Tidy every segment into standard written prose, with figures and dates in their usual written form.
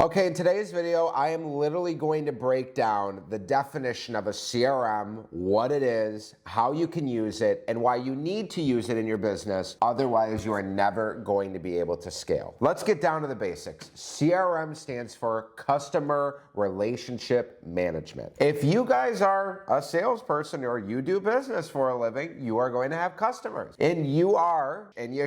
Okay, in today's video, I am literally going to break down the definition of a CRM, what it is, how you can use it, and why you need to use it in your business. Otherwise, you are never going to be able to scale. Let's get down to the basics. CRM stands for Customer Relationship Management. If you guys are a salesperson or you do business for a living, you are going to have customers. And you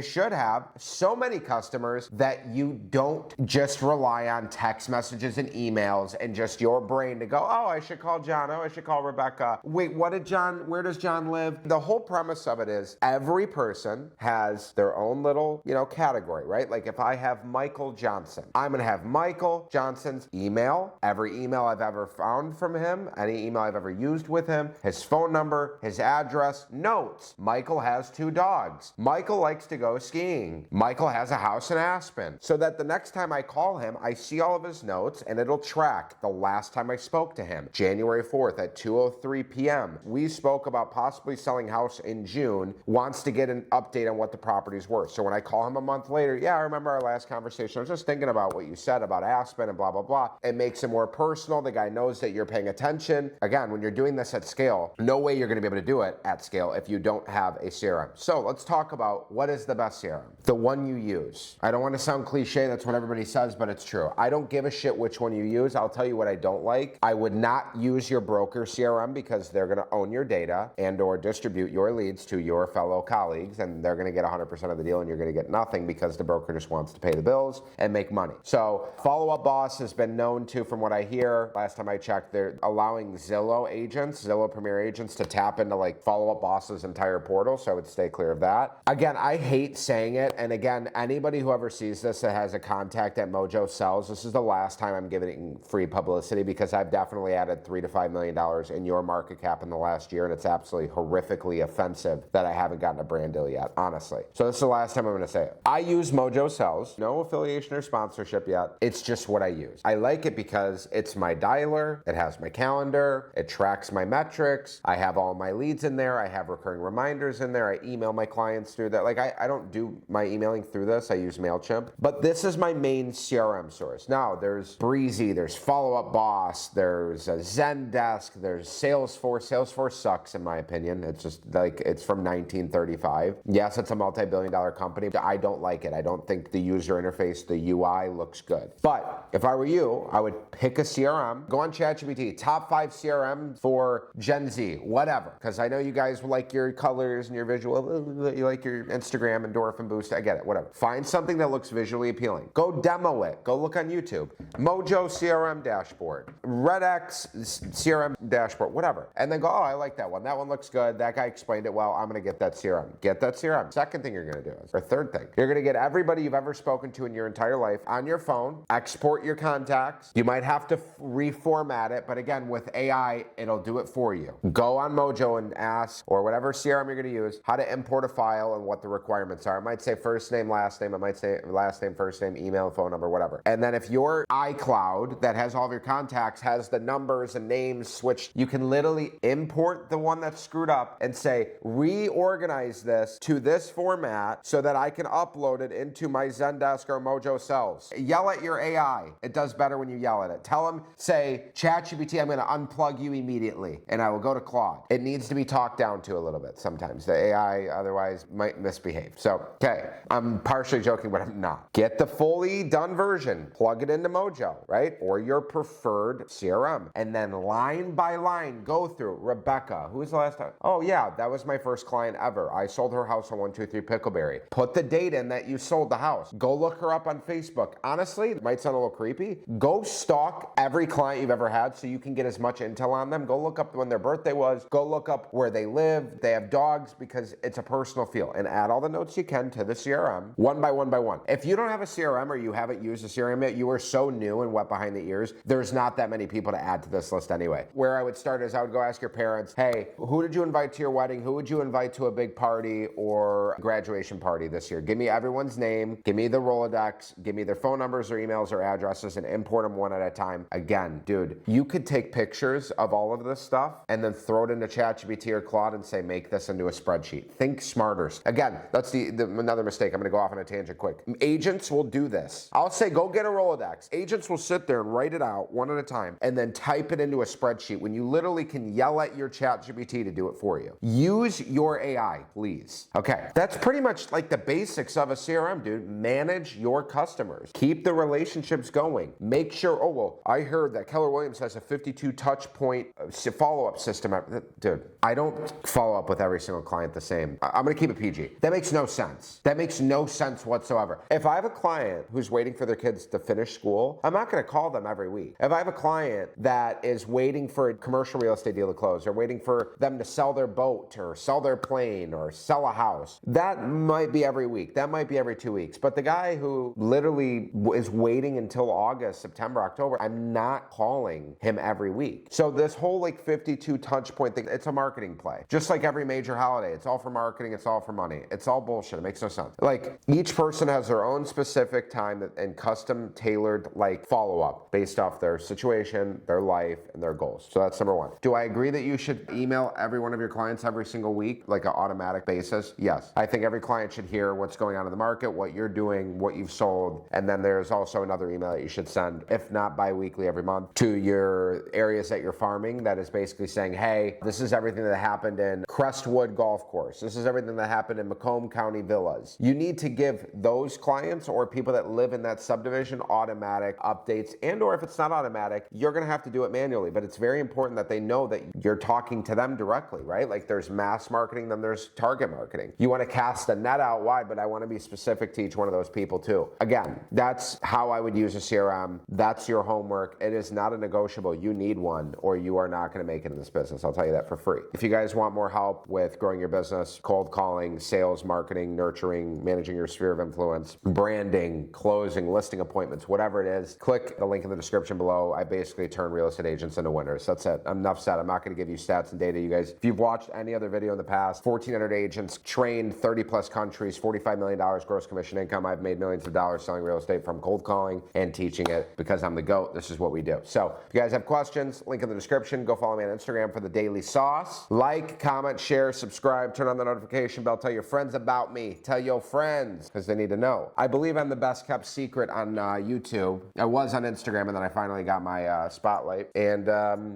should have so many customers that you don't just rely on text messages and emails and just your brain to go, oh, I should call John, oh, I should call Rebecca. Wait, where does John live? The whole premise of it is every person has their own little, category, right? Like if I have Michael Johnson, I'm going to have Michael Johnson's email, every email I've ever found from him, any email I've ever used with him, his phone number, his address, notes. Michael has 2 dogs. Michael likes to go skiing. Michael has a house in Aspen. So that the next time I call him, I see all of his notes and it'll track the last time I spoke to him. January 4th at 2:03 p.m. We spoke about possibly selling house in June, wants to get an update on what the property's worth. So when I call him a month later, yeah, I remember our last conversation. I was just thinking about what you said about Aspen and blah, blah, blah. It makes it more personal. The guy knows that you're paying attention. Again, when you're doing this at scale, no way you're going to be able to do it at scale if you don't have a CRM. So let's talk about what is the best CRM. The one you use. I don't want to sound cliche. That's what everybody says, but it's true. I don't give a shit which one you use. I'll tell you what I don't like. I would not use your broker CRM because they're going to own your data and or distribute your leads to your fellow colleagues, and they're going to get 100% of the deal and you're going to get nothing because the broker just wants to pay the bills and make money. So Follow Up Boss has been known to, from what I hear, last time I checked, they're allowing Zillow Premier agents to tap into like Follow Up Boss's entire portal. So I would stay clear of that. Again, I hate saying it. And again, anybody who ever sees this that has a contact at Mojo Sells, this is the last time I'm giving free publicity because I've definitely added $3 to $5 million in your market cap in the last year. And it's absolutely horrifically offensive that I haven't gotten a brand deal yet, honestly. So this is the last time I'm going to say it. I use Mojo Sells, no affiliation or sponsorship yet. It's just what I use. I like it because it's my dialer. It has my calendar. It tracks my metrics. I have all my leads in there. I have recurring reminders in there. I email my clients through that. Like I don't do my emailing through this. I use MailChimp, but this is my main CRM source. Now there's Breezy, there's Follow Up Boss, there's a Zendesk, there's Salesforce. Salesforce sucks in my opinion. It's just like, it's from 1935. Yes, it's a multi-billion-dollar company, but I don't like it. I don't think the user interface, the UI looks good. But if I were you, I would pick a CRM, go on ChatGPT, top 5 CRM for Gen Z, whatever. Because I know you guys like your colors and your visual, you like your Instagram endorphin boost. I get it, whatever. Find something that looks visually appealing. Go demo it. Go look on YouTube. Mojo CRM dashboard, RedX CRM dashboard, whatever. And then go, oh, I like that one. That one looks good. That guy explained it well. I'm going to get that CRM. Get that CRM. Second thing you're going to do is, or third thing, you're going to get everybody you've ever spoken to in your entire life on your phone, export your contacts. You might have to reformat it, but again, with AI, it'll do it for you. Go on Mojo and ask, or whatever CRM you're going to use, how to import a file and what the requirements are. It might say first name, last name. It might say last name, first name, email, phone number, whatever. And then if your iCloud that has all of your contacts has the numbers and names switched, you can literally import the one that's screwed up and say, reorganize this to this format so that I can upload it into my Zendesk or Mojo Sells. Yell at your AI. It does better when you yell at it. Tell them, say, ChatGPT, I'm going to unplug you immediately, and I will go to Claude. It needs to be talked down to a little bit sometimes. The AI otherwise might misbehave. So, okay, I'm partially joking, but I'm not. Get the fully done version, plug it into Mojo, right? Or your preferred CRM. And then line by line, go through Rebecca. Who was the last time? Oh yeah, that was my first client ever. I sold her house on 123 Pickleberry. Put the date in that you sold the house. Go look her up on Facebook. Honestly, it might sound a little creepy. Go stalk every client you've ever had so you can get as much intel on them. Go look up when their birthday was. Go look up where they live. They have dogs, because it's a personal feel. And add all the notes you can to the CRM, one by one by one. If you don't have a CRM or you haven't used a CRM yet, you are so new and wet behind the ears, there's not that many people to add to this list anyway. Where I would start is I would go ask your parents, hey, who did you invite to your wedding? Who would you invite to a big party or graduation party this year? Give me everyone's name. Give me the Rolodex. Give me their phone numbers or emails or addresses and import them one at a time. Again, dude, you could take pictures of all of this stuff and then throw it into ChatGPT or Claude and say, make this into a spreadsheet. Think smarter. Again, that's another mistake. I'm going to go off on a tangent quick. Agents will do this. I'll say, go get a Rolodex. Rolodex. Agents will sit there and write it out one at a time and then type it into a spreadsheet when you literally can yell at your ChatGPT to do it for you. Use your AI, please. Okay, that's pretty much like the basics of a CRM, dude. Manage your customers. Keep the relationships going. Make sure, oh, well, I heard that Keller Williams has a 52 touch point follow-up system. Dude, I don't follow up with every single client the same. I'm gonna keep it PG. That makes no sense. That makes no sense whatsoever. If I have a client who's waiting for their kids to finish school, I'm not gonna call them every week. If I have a client that is waiting for a commercial real estate deal to close, or waiting for them to sell their boat or sell their plane or sell a house, that might be every week. That might be every 2 weeks. But the guy who literally is waiting until August, September, October, I'm not calling him every week. So this whole like 52 touch point thing, it's a marketing play. Just like every major holiday, it's all for marketing, it's all for money. It's all bullshit. It makes no sense. Like each person has their own specific time and custom tailored like follow-up based off their situation, their life, and their goals. So that's number one. Do I agree that you should email every one of your clients every single week, like an automatic basis? Yes. I think every client should hear what's going on in the market, what you're doing, what you've sold, and then there's also another email that you should send, if not bi-weekly, every month, to your areas that you're farming that is basically saying, hey, this is everything that happened in Crestwood Golf Course. This is everything that happened in Macomb County Villas. You need to give those clients or people that live in that subdivision automatic updates, and or if it's not automatic, you're gonna have to do it manually. But it's very important that they know that you're talking to them directly, right? Like there's mass marketing, then there's target marketing. You wanna cast a net out wide, but I wanna be specific to each one of those people too. Again, that's how I would use a CRM. That's your homework. It is not a negotiable. You need one or you are not gonna make it in this business. I'll tell you that for free. If you guys want more help with growing your business, cold calling, sales, marketing, nurturing, managing your sphere of influence, branding, closing, listing appointments, whatever it is, click the link in the description below. I basically turn real estate agents into winners. That's it. Enough said. I'm not going to give you stats and data, you guys. If you've watched any other video in the past, 1,400 agents, trained 30 plus countries, $45 million gross commission income. I've made millions of dollars selling real estate from cold calling and teaching it because I'm the GOAT. This is what we do. So if you guys have questions, link in the description. Go follow me on Instagram for the daily sauce. Like, comment, share, subscribe, turn on the notification bell. Tell your friends about me. Tell your friends because they need to know. I believe I'm the best kept secret on YouTube. I was on Instagram and then I finally got my spotlight. And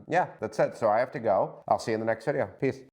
yeah, that's it. So I have to go. I'll see you in the next video. Peace.